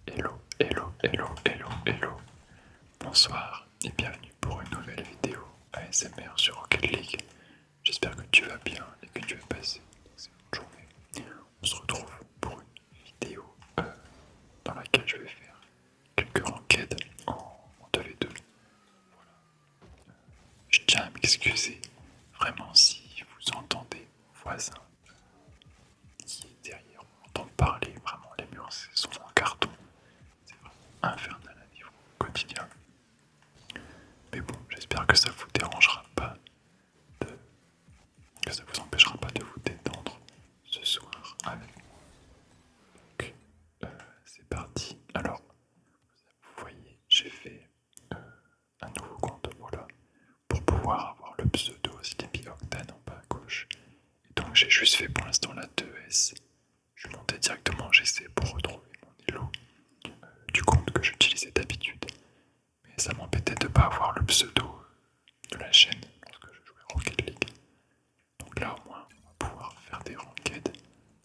Hello, hello, hello, hello, hello. Bonsoir et bienvenue pour une nouvelle vidéo ASMR sur Rocket League. J'espère que tu vas bien et que tu vas passer une excellente journée. On se retrouve pour une vidéo dans laquelle je vais faire quelques enquêtes en 2v2. Je tiens à m'excuser vraiment si vous entendez mon voisin qui est derrière. On entend parler, vraiment les murs sont en carton. C'est vraiment infernal à vivre au quotidien. Mais bon, j'espère que ça vous dérangera pas, que ça vous empêchera pas de vous détendre ce soir avec moi. Donc, c'est parti. Alors, vous voyez, j'ai fait un nouveau compte, voilà, pour pouvoir avoir le pseudo Sleepy Octane en bas à gauche. Et donc, j'ai juste fait pour l'instant la 2S. Je suis monté directement en GC pour retrouver mon elo du compte que j'utilisais d'habitude. Mais ça m'embêtait de ne pas avoir le pseudo de la chaîne lorsque je jouais Rocket League. Donc là au moins on va pouvoir faire des ranked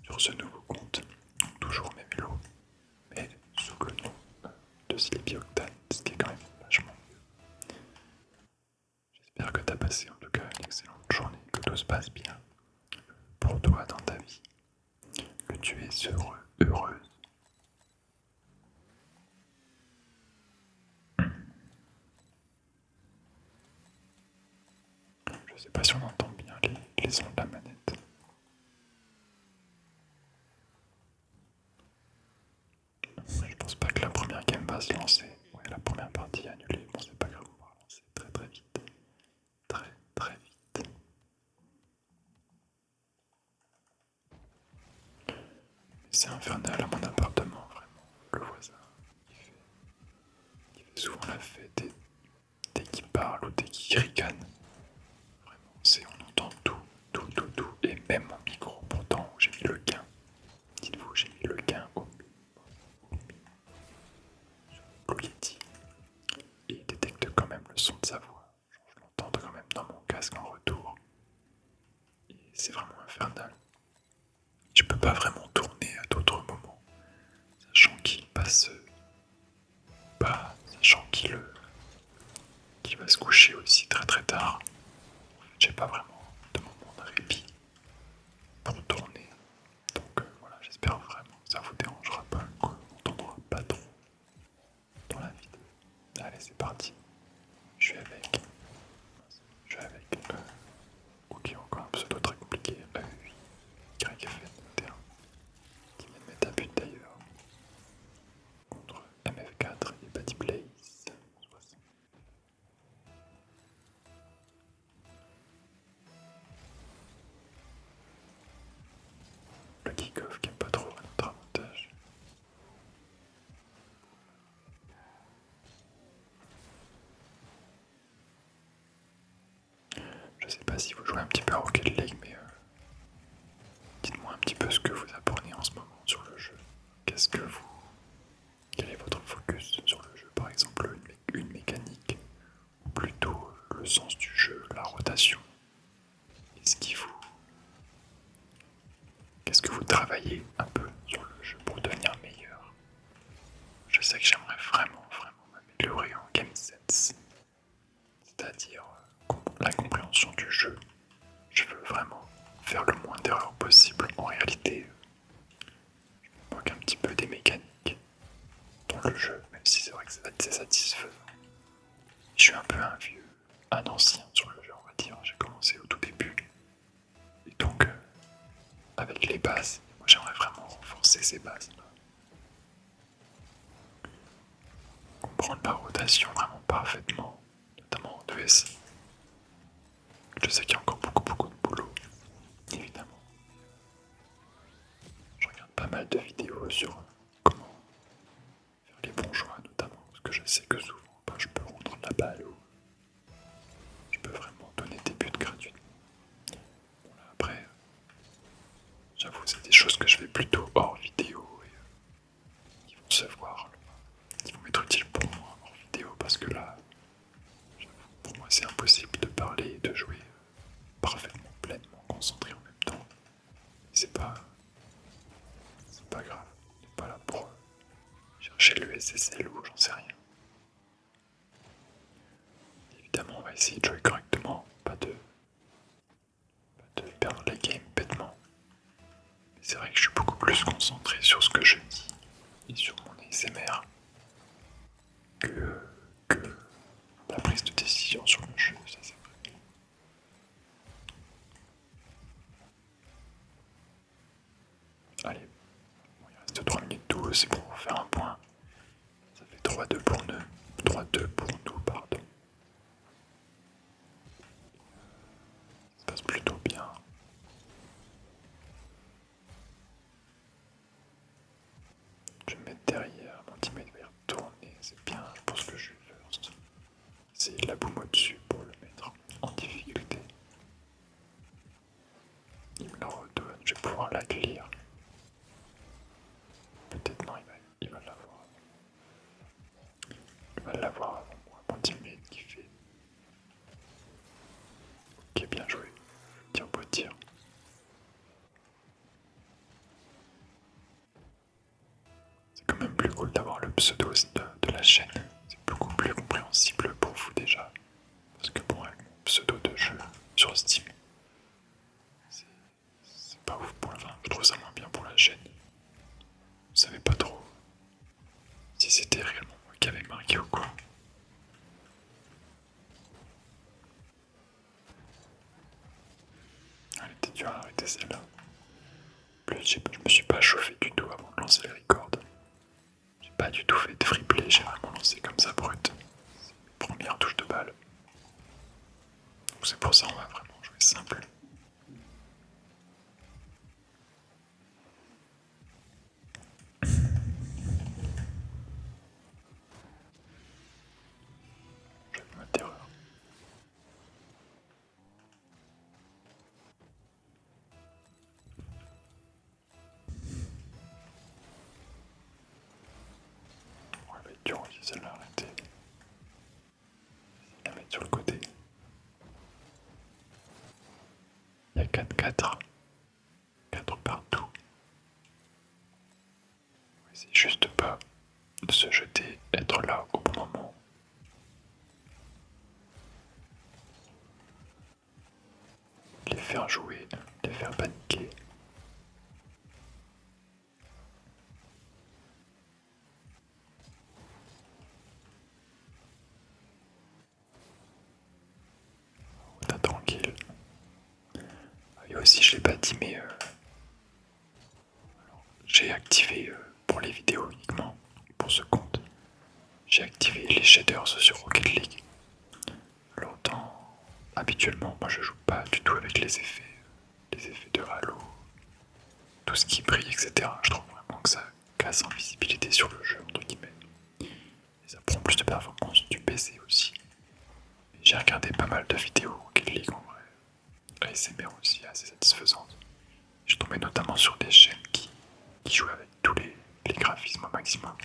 sur ce nouveau compte, toujours mes mélos, mais sous le nom de Sleepy Octane, ce qui est quand même vachement mieux. J'espère que tu as passé en tout cas une excellente journée, que tout se passe bien pour toi dans ta vie, que tu es heureux, heureuse. Je sais pas si on entend bien les sons de la manette. Je pense pas que la première game va se lancer. Ouais, la première partie est annulée. Bon, c'est pas grave, on va relancer très très vite. Très très vite. C'est infernal à mon appartement, vraiment. Le voisin, il fait souvent la fête et dès qu'il parle ou dès qu'il ricane, vraiment, on entend tout, tout, tout, tout. Et même mon micro, pourtant, j'ai mis le gain. Dites-vous, j'ai mis le gain au Blue Yeti. Et il détecte quand même le son de sa voix. Je l'entends quand même dans mon casque en retour. Et c'est vraiment infernal. Je peux pas vraiment tourner à d'autres moments, sachant qu'il passe pas, sachant qu'il va se coucher aussi très très tard. En fait, j'ai pas vraiment de moment de répit pour tourner. Donc voilà, j'espère vraiment que ça vous dérangera pas, qu'on n'entendra pas trop dans la vidéo. Allez, c'est parti. Je suis avec. Je suis avec. Ok, encore un pseudo très compliqué. oui. YFN21. Qui vient de mettre un but d'ailleurs. Contre MF4 et Patty Blaze. 60. Le kick-off qui aime pas trop à notre avantage. Je sais pas si vous jouez un petit peu à Rocket League, mais dites-moi un petit peu ce que vous apprenez en ce moment sur le jeu. Qu'est-ce que vous... Quel est votre focus sur le jeu? Par exemple, une mécanique, ou plutôt le sens du jeu, la rotation. Est-ce qu'il vous... Qu'est-ce que vous travaillez un peu sur le jeu pour devenir meilleur? Je sais que j'aimerais vraiment, vraiment m'améliorer en game sense, c'est-à-dire la compréhension du jeu. Je veux vraiment faire le moins d'erreurs possible. En réalité, je me moque un petit peu des mécaniques dans le jeu, même si c'est vrai que c'est satisfaisant. Je suis un peu un vieux, un ancien sur le jeu, on va dire. J'ai commencé au tout début. Et donc, avec les bases, moi j'aimerais vraiment renforcer ces bases. Comprendre la rotation vraiment parfaitement, notamment en 2S. Je sais qu'il y a encore beaucoup, beaucoup de boulot, évidemment. Je regarde pas mal de vidéos sur comment faire les bons choix, notamment parce que je sais que souvent, je peux rendre la balle ou je peux vraiment donner des buts gratuitement. Bon là après, j'avoue c'est des choses que je fais plutôt hors vidéo et qui vont se voir, qui vont être utiles pour moi hors vidéo parce que là, j'avoue, pour moi c'est impossible de parler et de jouer parfaitement, pleinement concentré en même temps. C'est pas grave, on n'est pas là pour chez le SSL ou j'en sais rien. Évidemment, on va essayer de jouer correctement, pas de perdre les games bêtement. Mais c'est vrai que je suis beaucoup plus concentré sur ce que je dis et sur mon ASMR que la prise de décision sur le jeu, ça c'est vrai. Allez, bon, il reste 3 minutes 12, c'est pour faire un point. Ça fait 3-2 pour nous. 3-2 pour nous, pardon. Ça se passe plutôt bien. Je vais me mettre derrière, mon teammate va y retourner, c'est bien, je pense que je suis first. C'est la boum au-dessus pour le mettre en difficulté. Il me la redonne, je vais pouvoir la clear. Peut-être non, il va l'avoir. Il va l'avoir avant moi, mon teammate qui fait. Ok, bien joué. Tir pour tir. C'est quand même plus cool d'avoir le pseudo de la chaîne. C'est beaucoup plus compréhensible pour vous déjà. Parce que pour avec mon pseudo de jeu sur Steam, c'est pas ouf pour la fin. Je trouve ça moins bien pour la chaîne. Vous savez pas trop si c'était réellement moi qui avais marqué ou quoi. Elle était dure à arrêter celle-là. Plus, je me suis pas chauffé du tout avant de lancer les records. J'ai pas du tout fait de free play, j'ai vraiment lancé comme ça brut. C'est mes premières touches de balle. Donc c'est pour ça on va vraiment jouer simple. Je vais ma terreur. On va être dur aussi celle-là, arrêtez. La mettre sur le côté. Il y a 4-4. 4 partout. C'est juste pas de se jeter, être là au bon moment. Les faire jouer, les faire paniquer. T'as tranquille. Et aussi, je l'ai pas dit, mais j'ai activé pour les vidéos uniquement, pour ce compte. J'ai activé les shaders sur Rocket League. Alors autant, habituellement, moi je joue pas du tout avec les effets de halo, tout ce qui brille, etc. Je trouve vraiment que ça casse en visibilité sur le jeu, entre guillemets. Et ça prend plus de performance du PC aussi. J'ai regardé pas mal de vidéos Rocket League en vrai. ASMR aussi assez satisfaisante. Je suis tombé notamment sur des chaînes qui jouent avec tous les graphismes au maximum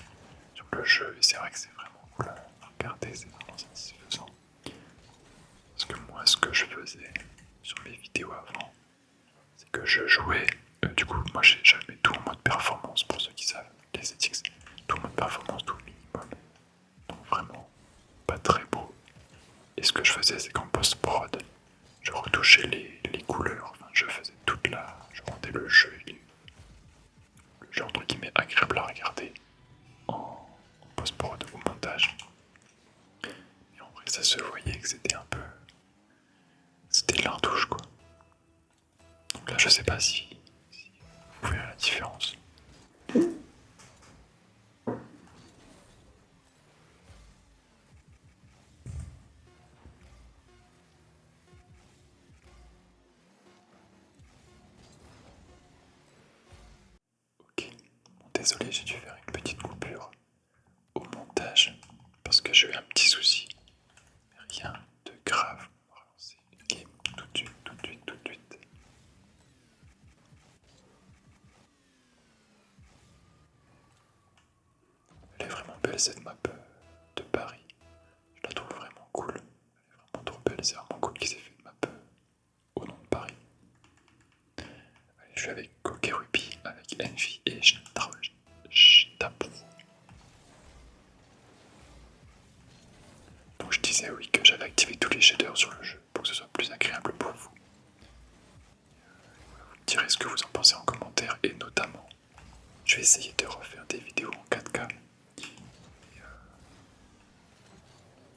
sur le jeu et c'est vrai que c'est vraiment cool à regarder, c'est vraiment satisfaisant. Parce que moi ce que je faisais sur mes vidéos avant, c'est que je jouais, du coup moi j'avais tout en mode performance pour ceux qui savent, les settings, tout en mode performance, tout minimum, donc vraiment pas très beau. Et ce que je faisais c'est qu'en post-prod, je retouchais les couleurs, enfin je faisais je rendais le jeu entre guillemets agréable à regarder en post-prod au montage. Et en vrai ça se voyait que c'était un peu, c'était de l'intouche quoi. Donc là je sais pas si vous verrez la différence. Ok, bon, désolé, j'ai dû faire une petite coupure au montage parce que j'ai eu un petit souci. Rien de grave. On va relancer le game tout de suite, tout de suite, tout de suite. Elle est vraiment belle cette map de Paris. Je la trouve vraiment cool. Elle est vraiment trop belle, c'est vraiment cool qu'ils aient fait une map au nom de Paris. Allez, je suis avec Coquet Ruby, avec Envy et Stabro. shaders sur le jeu pour que ce soit plus agréable pour vous. Vous me direz ce que vous en pensez en commentaire et notamment, je vais essayer de refaire des vidéos en 4K.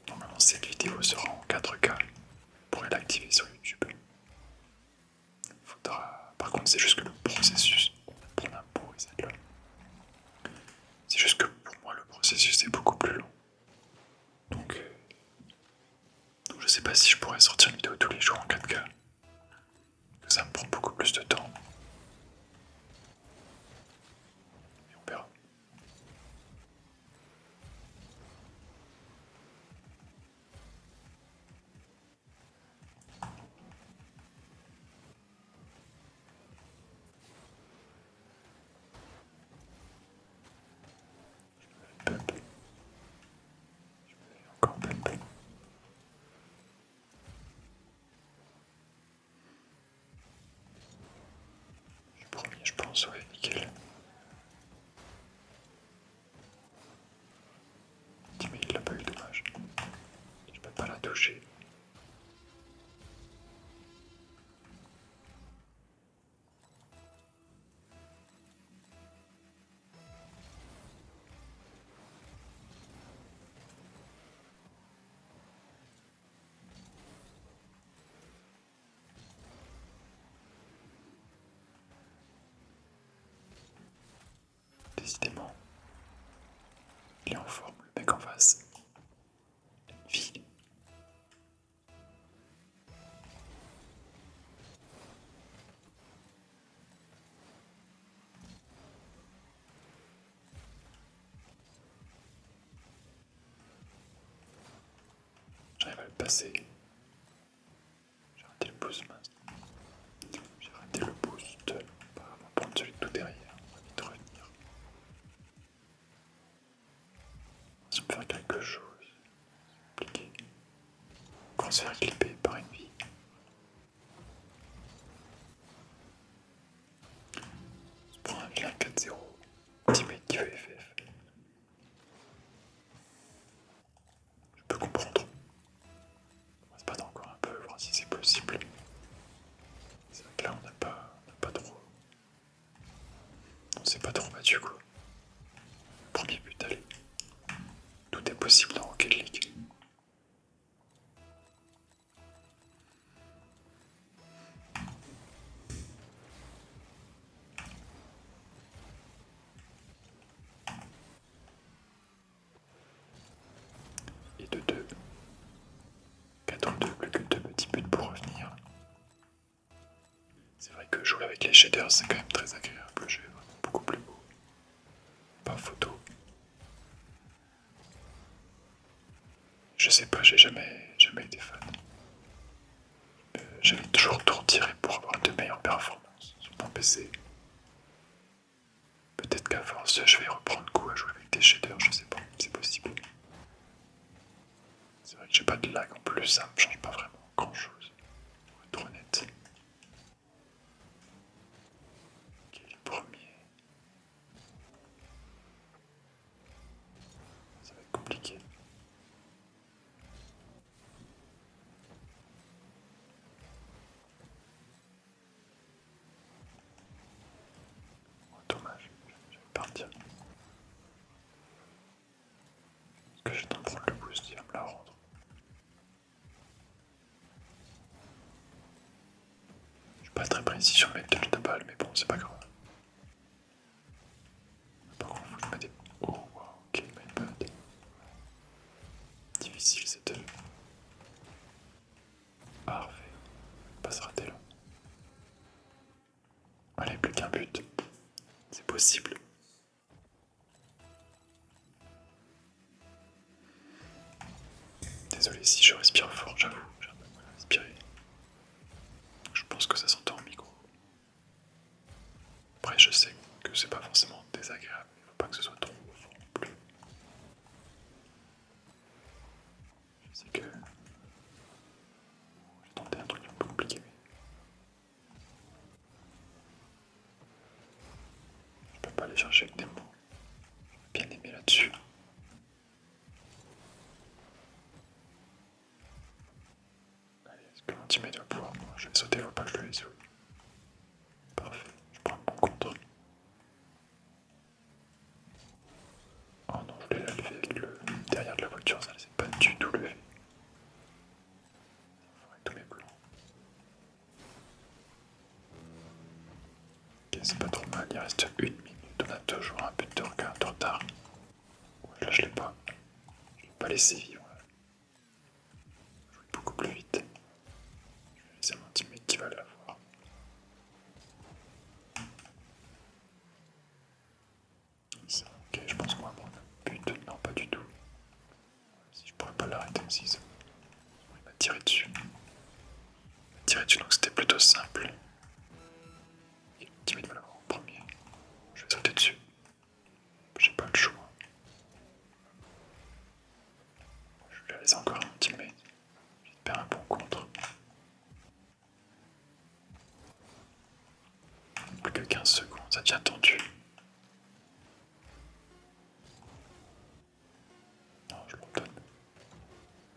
Normalement, cette vidéo sera en 4K. Vous pourrez l'activer sur YouTube. Par contre, c'est juste que le processus. Pour l'impôt, là. C'est juste que pour moi, le processus est beaucoup plus long. Donc je sais pas si je pourrais sortir une vidéo tous les jours en 4K. Ça me prend beaucoup plus de temps. Mais on verra. Pump. Je me fais encore pump. Je suis premier, je pense, ouais, nickel. Mais il l'a pas eu, dommage. Je peux pas la toucher. Décidément, il est en forme, le mec en face. Vie. J'arrive à le passer. J'ai raté le boost, mince. J'ai raté le boost. On va prendre celui de tout derrière. On va vite revenir. Ça me faire quelque chose. Compliqué. Qu'on se faire clipper par une vie. On se prend un vilain 4-0. Teammate qui veut FF. Je peux comprendre. On va se battre encore un peu, voir si c'est possible. C'est vrai que là on n'a pas trop. On s'est pas trop battu quoi. Premier but, allez. Tout est possible dans Rocket League. Et de 2. 4-2, plus que 2 petits buts pour revenir. C'est vrai que jouer avec les shaders c'est quand même très agréable, le jeu est vraiment beaucoup plus beau. Pas photo. Je sais pas, j'ai jamais été fan. J'avais toujours tout retiré pour avoir de meilleures performances sur mon PC. Peut-être qu'à force je vais reprendre goût à jouer avec des shaders, je sais pas, c'est possible. C'est vrai que j'ai pas de lag en plus, ça me change pas vraiment grand chose, pour être honnête. Ok, le premier. Ça va être compliqué. Oh, dommage, je vais partir. Est-ce que j'ai le temps de prendre le boost, il va me la rendre. Je suis pas très précis sur mes touches de balle, mais bon, c'est pas grave. Par contre, faut que je mette des... Oh, wow, ok, my bad. Difficile cette... Parfait. Pas se rater là. Allez, plus qu'un but. C'est possible. Désolé si je respire fort, j'avoue. J'ai un peu mal à respirer. Je pense que ça s'entend au micro. Après, je sais que c'est pas forcément désagréable. Il faut pas que ce soit trop fort non plus. Je sais que... J'ai tenté un truc un peu compliqué, mais... Je peux pas aller chercher avec des mots. J'aurais bien aimé là-dessus. On a toujours un but de retard. Ouais, là je l'ai pas. Je l'ai pas laissé vivre. Je vais beaucoup plus vite. Je vais laisser mon teammate qui va l'avoir. Ok, je pense qu'on va prendre un but. Non, pas du tout. Si je pourrais pas l'arrêter aussi, ça. Il m'a tiré dessus. Il m'a tiré dessus, donc c'était plutôt simple. Et mon teammate va l'avoir en premier. Je vais sauter dessus. J'ai pas le choix. Je vais la laisser encore à mon teammate. J'espère un bon contre. Plus que 15 secondes, ça devient tendu. Non, je l'ordonne.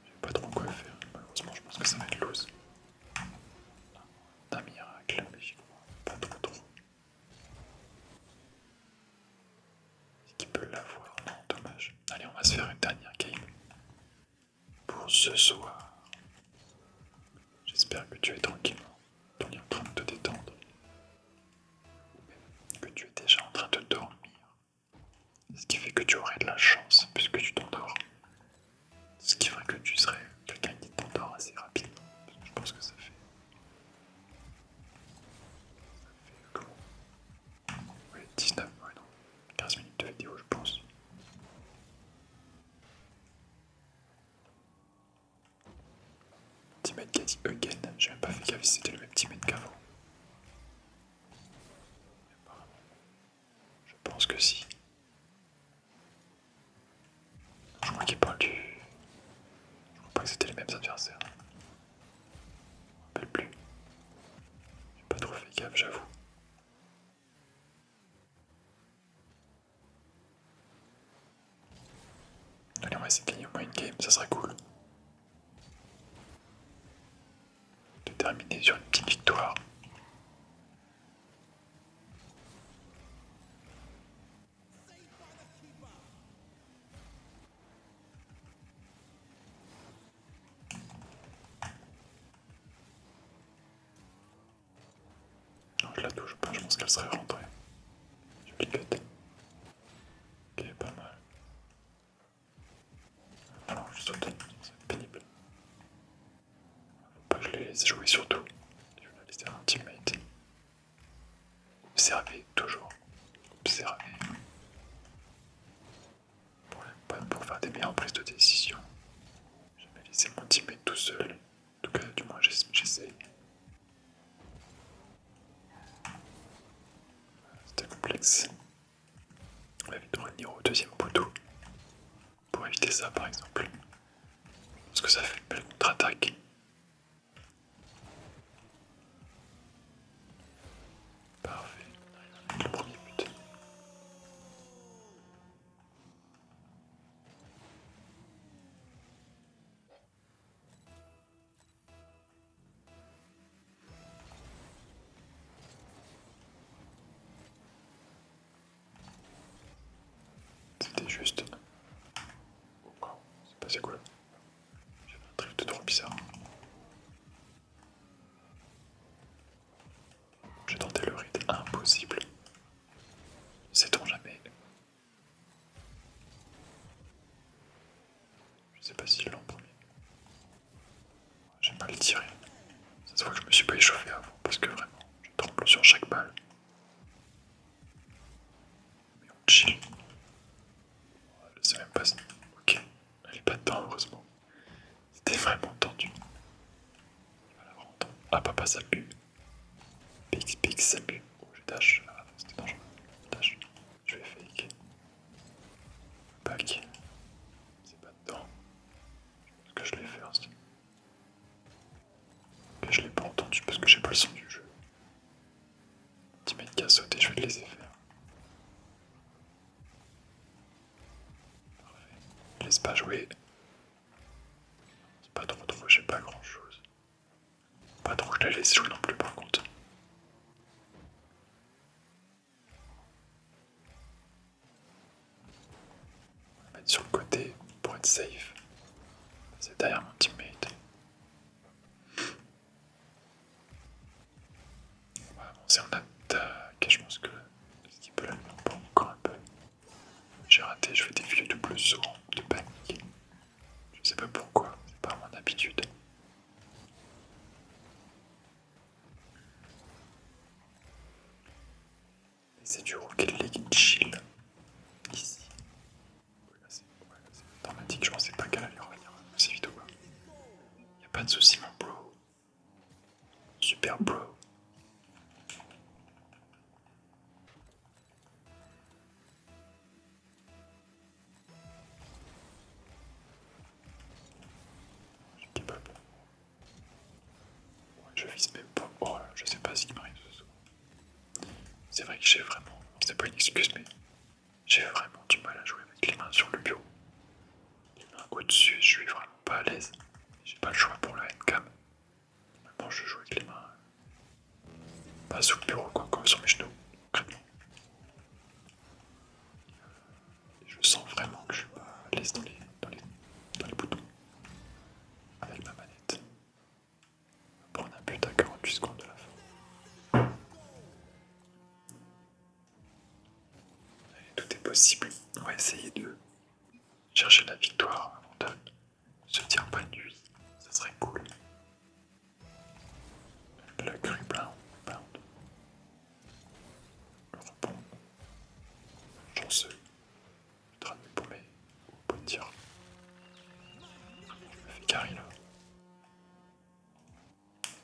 Je sais pas trop quoi faire. Malheureusement, je pense que ça va être loose. Un miracle, mais j'y crois pas trop. Est-ce qu'il peut l'avoir? Non, dommage. Allez, on va se faire une dernière game. Pour ce soir. J'espère que tu es tranquillement. Tu es en train de te détendre. Ou même que tu es déjà en train de dormir. Ce qui fait que tu aurais de la chance puisque tu t'endors. Ce qui ferait que tu serais quelqu'un qui t'endort assez rapidement. Parce que je pense que ça fait comment? Oui, 19, ouais, non. 15 minutes de vidéo, je pense. Teammate qui a dit again. J'ai même pas fait gaffe si c'était le même teammate qu'avant. Je pense que si. Je crois qu'il parle du. Je crois pas que c'était les mêmes adversaires. Je me rappelle plus. J'ai pas trop fait gaffe, j'avoue. Allez, on va essayer de gagner au moins une game, ça serait cool. De terminer sur une petite victoire. Non, je la touche pas, je pense qu'elle serait rentrée. Je cut. Ok, pas mal. Alors, je saute, c'est pénible. Faut pas que je les laisse jouer surtout. Je vais la laisser à un teammate. Observer, toujours. Observer. Pour faire des meilleures prises de décision. Je vais laisser mon teammate tout seul. En tout cas, du moins, j'essaie. C'était complexe. On va vite revenir au deuxième poteau. Pour éviter ça, par exemple. Parce que ça fait une belle contre-attaque. Parfait. Le premier but. C'était juste. Oh, wow, c'est passé quoi là? J'ai fait un drift trop bizarre. J'ai tenté le raid impossible. Sait-on jamais? Je sais pas s'il l'a en premier. J'ai mal tiré. Ça se voit que je me suis pas échauffé avant parce que vraiment, je tremble sur chaque balle. Mais on chill. Je sais même pas si. Ok, elle est pas dedans, heureusement. C'était vraiment tendu. Il va la rendre. Ah, papa, ça pue. PX, ça pue. Oh, j'ai dash. Ah, c'était dangereux. Dash. Je vais fake. Back. C'est pas dedans. Je pense que je l'ai fait aussi. Ok, je l'ai pas entendu parce que j'ai pas le son du jeu. Teammate qui a sauté, je vais le laisser faire. Parfait. Laisse pas jouer. C'est pas trop, j'ai pas grand chose. Pas trop que je la laisse jouer non plus par contre. On va mettre sur le côté pour être safe. C'est derrière mon teammate. On va avancer en attaque. Je pense que. Est-ce qu'il peut la mettre? Pas encore. raté, je fais des vieux doubles sauts de panique. Je sais pas pourquoi, c'est pas mon habitude. Et c'est du Rocket League chill. Ici. Ouais, là, c'est dramatique, je pensais pas qu'elle allait revenir aussi vite ou pas. Y'a pas de soucis mon bro. Super bro. Je suis capable. Ouais, je vise même pas. Oh là, je sais pas ce qui m'arrive ce soir. C'est vrai que j'ai vraiment. C'est pas une excuse, mais j'ai vraiment du mal à jouer avec les mains sur le bureau. Les mains au-dessus, je suis vraiment pas à l'aise. J'ai pas le choix pour la handcam. Maintenant, je joue avec les mains. Pas sous le bureau, quoi, comme sur mes genoux. Concrètement. Et je sens vraiment que je suis pas à l'aise dans les boutons. Avec ma manette. On va prendre un but à 48 secondes de la fin. Allez, tout est possible. On va essayer de chercher la victoire avant de se dire bonne nuit. Ça serait cool. Le Curry Brown. Le rebond. Chanceux. Je traduis pour mes points de tir. Je me fais carré là.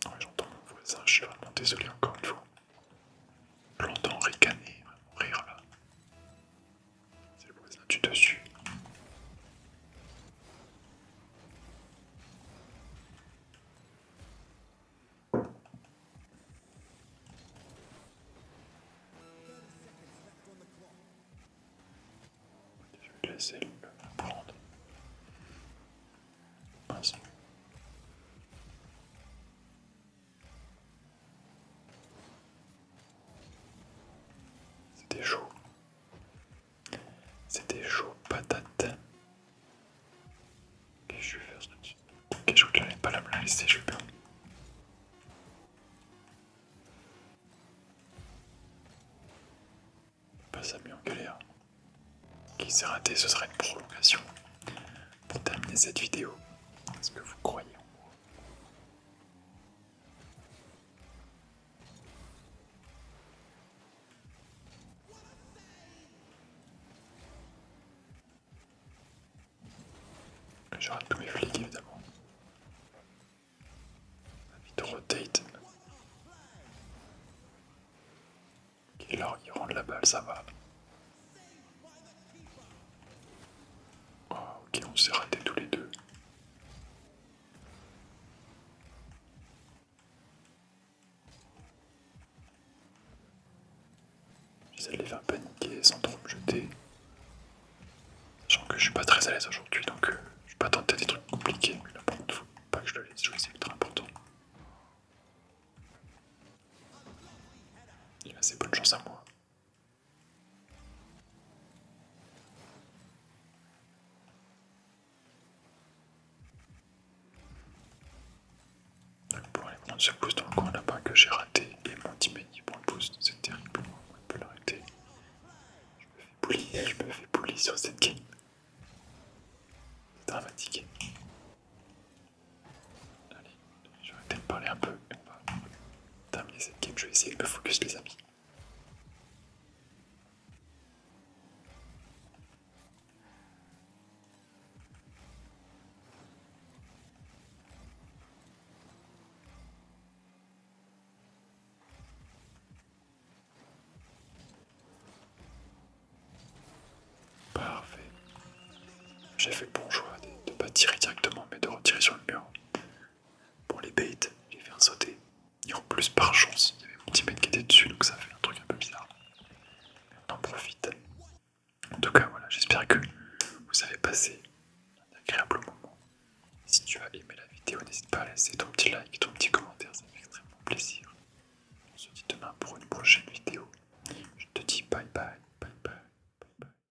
Ouais, j'entends mon voisin, je suis vraiment désolé encore une fois. Je l'entends ricaner, vraiment rire là. C'est le voisin du dessus. Je vais laisser le prendre. Mince. C'était chaud. C'était chaud, patate. Qu'est-ce que je vais faire là-dessus? Ok, je crois que j'allais pas la me la laisser, je vais bien. Pas ça mieux en galère. Qui s'est raté, ce sera une prolongation. Pour terminer cette vidéo. Est-ce que vous croyez en moi? Je rate tous mes flics évidemment. Vite rotate. Ok, là il rentre la balle, ça va. Oh, ok, on s'est raté tous les deux. J'essaie de les faire paniquer sans trop me jeter. Sachant que je suis pas très à l'aise aujourd'hui, donc je vais pas tenter des trucs compliqués. Mais là par contre, faut pas que je le laisse jouer, c'est ultra important. Il a assez bonne chance à moi. Donc pour aller prendre ce boost dans le coin là-bas que j'ai raté et mon teammate qui prend le boost, c'est terrible. On peut l'arrêter. Je me fais bully sur cette game. C'est dramatique. Allez, je vais arrêter de parler un peu et on va terminer cette game. Je vais essayer de me focus les amis. Parfait. J'ai fait le bon choix de ne pas tirer directement mais de retirer sur le mur. Pour les baits, j'ai fait un sauté. Et en plus par chance, il y avait mon teammate qui était dessus donc ça fait un truc un peu bizarre. On en profite. En tout cas voilà, j'espère que vous avez passé un agréable moment. Si tu as aimé la vidéo, n'hésite pas à laisser ton petit like, ton petit commentaire, ça fait extrêmement plaisir. On se dit demain pour une prochaine vidéo.